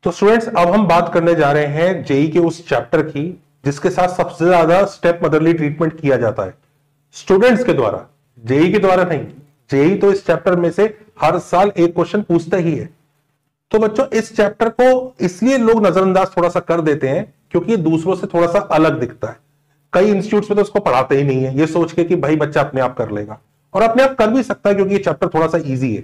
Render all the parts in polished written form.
तो स्टूडेंट्स, अब हम बात करने जा रहे हैं जेई के उस चैप्टर की जिसके साथ सबसे ज्यादा स्टेप मदरली ट्रीटमेंट किया जाता है स्टूडेंट्स के द्वारा, जेई के द्वारा नहीं। जेई तो इस चैप्टर में से हर साल एक क्वेश्चन पूछता ही है। तो बच्चों, इस चैप्टर को इसलिए लोग नजरअंदाज थोड़ा सा कर देते हैं क्योंकि ये दूसरों से थोड़ा सा अलग दिखता है। कई इंस्टीट्यूट्स में तो उसको पढ़ाते ही नहीं है, ये सोच के कि भाई बच्चा अपने आप कर लेगा, और अपने आप कर भी सकता है क्योंकि ये चैप्टर थोड़ा सा इजी है।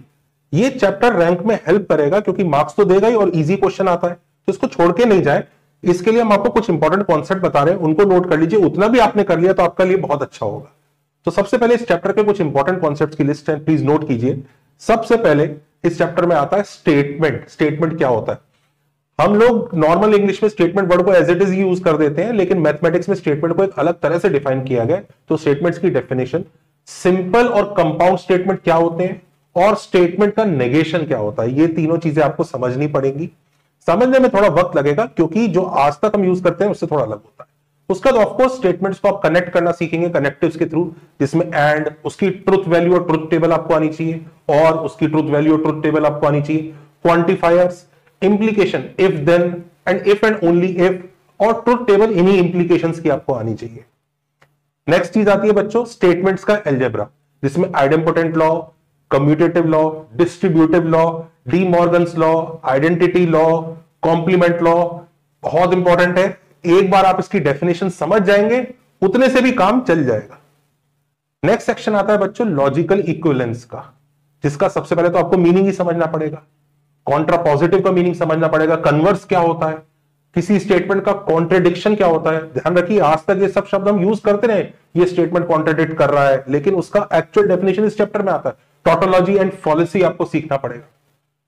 ये चैप्टर रैंक में हेल्प करेगा क्योंकि मार्क्स तो देगा ही और इजी क्वेश्चन आता है, तो इसको छोड़ के नहीं जाए। इसके लिए हम आपको कुछ इंपॉर्टेंट कॉन्सेप्ट बता रहे हैं, उनको नोट कर लीजिए। उतना भी आपने कर लिया तो आपका लिए बहुत अच्छा होगा। तो सबसे पहले इस चैप्टर के कुछ इंपॉर्टेंट कॉन्सेप्ट्स की लिस्ट है, प्लीज नोट कीजिए। सबसे पहले इस चैप्टर में आता है स्टेटमेंट। स्टेटमेंट क्या होता है? हम लोग नॉर्मल इंग्लिश में स्टेटमेंट वर्ड को एज इट इज यूज कर देते हैं, लेकिन मैथमेटिक्स में स्टेटमेंट को एक अलग तरह से डिफाइन किया गया। तो स्टेटमेंट्स की डेफिनेशन, सिंपल और कंपाउंड स्टेटमेंट क्या होते हैं, और स्टेटमेंट का नेगेशन क्या होता है, ये तीनों चीजें आपको समझनी पड़ेंगी। समझने में थोड़ा वक्त लगेगा क्योंकि जो आज तक हम यूज करते हैं उससे थोड़ा अलग होता है। उसका तो ऑफकोर्स स्टेटमेंट्स को आप कनेक्ट करना सीखेंगे कनेक्टिव्स के थ्रू, जिसमें एंड, उसकी ट्रुथ वैल्यू और ट्रुथ टेबल आपको आनी चाहिए, और उसकी ट्रुथ वैल्यू और ट्रुथ टेबल आपको आनी चाहिए। Quantifiers, implication, if then and if and only if, और ट्रुथ टेबल इन्हीं इंप्लीकेशंस की आपको आनी चाहिए। नेक्स्ट चीज आती है बच्चों स्टेटमेंट्स का एल्जेब्रा, जिसमें idempotent law, commutative law, distributive law, De Morgan's law, identity law, complement law बहुत इंपॉर्टेंट है। एक बार आप इसकी डेफिनेशन समझ जाएंगे उतने से भी काम चल जाएगा। नेक्स्ट सेक्शन आता है बच्चों लॉजिकल इक्विवेलेंस का, जिसका सबसे पहले तो आपको मीनिंग ही समझना पड़ेगा। कॉन्ट्रापॉजिटिव का मीनिंग समझना पड़ेगा, कन्वर्स क्या होता है, किसी स्टेटमेंट का कॉन्ट्रेडिक्शन क्या होता है। ध्यान रखिए, आज तक ये सब शब्द हम यूज करते रहे, ये स्टेटमेंट कॉन्ट्रेडिक्ट कर रहा है, लेकिन उसका एक्चुअल डेफिनेशन इस चैप्टर में आता है। टोटोलॉजी एंड फॉलिसी आपको सीखना पड़ेगा।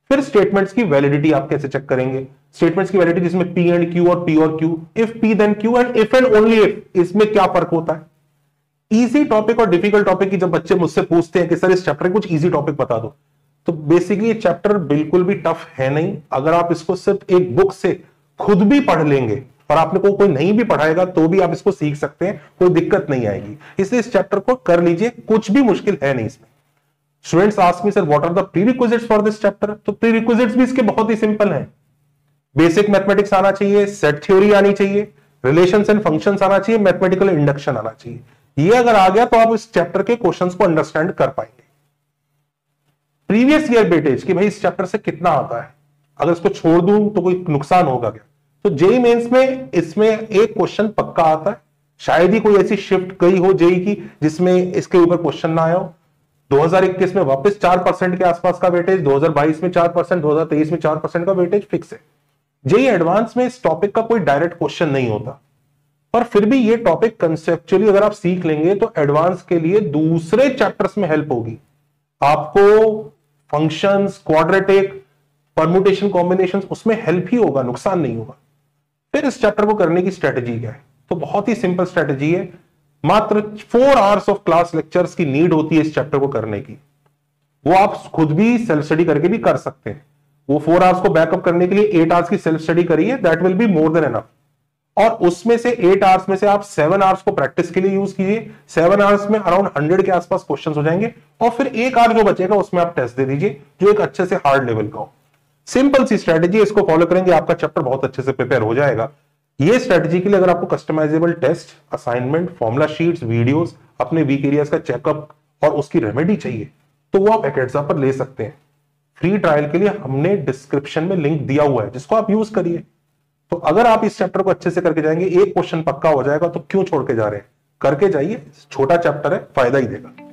फिर स्टेटमेंट्स की वैलिडिटी आप कैसे चेक करेंगे, स्टेटमेंट्स की वैलिडिटी जिसमें पी एंड क्यू और पी और Q, if P then Q and if and only if, इसमें क्या फर्क होता है। इजी टॉपिक और डिफिकल्ट टॉपिक की जब बच्चे मुझसे पूछते हैं कि सर इस चैप्टर कुछ इजी टॉपिक बता दो, तो बेसिकली ये चैप्टर बिल्कुल भी टफ है नहीं। अगर आप इसको सिर्फ एक बुक से खुद भी पढ़ लेंगे और आपने को कोई नहीं भी पढ़ाएगा तो भी आप इसको सीख सकते हैं, कोई दिक्कत नहीं आएगी। इसलिए इस चैप्टर को कर लीजिए, कुछ भी मुश्किल है नहीं इसमें। Students ask me sir what are the prerequisites for this chapter, तो प्रीरिक्विजिट्स भी इसके बहुत ही सिंपल हैं। बेसिक मैथमेटिक्स आना चाहिए, सेट थ्योरी आनी चाहिए, रिलेशंस एंड फंक्शंस आना चाहिए, मैथमेटिकल इंडक्शन आना चाहिए। ये अगर आ गया तो आप इस चैप्टर के क्वेश्चंस को अंडरस्टैंड कर पाएंगे। प्रीवियस ईयर वेटेज कि भाई इस चैप्टर से कितना आता है, अगर इसको छोड़ दूं तो कोई नुकसान होगा क्या, तो जेई मेंस में इसमें एक क्वेश्चन पक्का आता है। शायद ही कोई ऐसी शिफ्ट गई हो जेई की जिसमें इसके ऊपर क्वेश्चन ना आया हो। 2021 में वापस 4% के आसपास का वेटेज, 2022 में 4%, 2023 में 4% का वेटेज फिक्स है। जेई एडवांस में इस टॉपिक का कोई डायरेक्ट क्वेश्चन नहीं होता, पर फिर भी ये टॉपिक कंसेप्चुअली अगर आप सीख लेंगे तो एडवांस के लिए दूसरे चैप्टर्स में हेल्प होगी। आपको फंक्शंस, क्वाड्रेटिक, परम्यूटेशन, कॉम्बिनेशंस, उसमें हेल्प ही होगा, नुकसान नहीं होगा। फिर इस चैप्टर को करने की स्ट्रेटजी क्या है, तो बहुत ही सिंपल स्ट्रेटजी है। मात्र 4 आवर्स ऑफ क्लास लेक्चर्स की नीड होती है इस चैप्टर को करने की। वो आप खुद भी सेल्फ स्टडी करके भी कर सकते हैं। वो 4 आवर्स को बैकअप करने के लिए 8 आवर्स की सेल्फ स्टडी करिए, that will be more than enough. और उसमें से 8 आवर्स में से आप 7 आवर्स को प्रैक्टिस के लिए यूज कीजिए। 7 आवर्स में अराउंड 100 के आसपास क्वेश्चन हो जाएंगे, और फिर 1 आवर जो बचेगा उसमें आप टेस्ट दे दीजिए जो एक अच्छे से हार्ड लेवल का हो। सिंपल सी स्ट्रेटेजी, इसको फॉलो करेंगे आपका चैप्टर बहुत अच्छे से प्रिपेयर हो जाएगा। ये स्ट्रेटजी के लिए अगर आपको customisable test, assignment, formula sheets, videos, अपने वीक एरियाज का चेकअप और उसकी रेमेडी चाहिए तो वो आप एकेडसा पर ले सकते हैं। फ्री ट्रायल के लिए हमने डिस्क्रिप्शन में लिंक दिया हुआ है, जिसको आप यूज करिए। तो अगर आप इस चैप्टर को अच्छे से करके जाएंगे, एक क्वेश्चन पक्का हो जाएगा, तो क्यों छोड़ के जा रहे हैं, करके जाइए। छोटा चैप्टर है, फायदा ही देगा।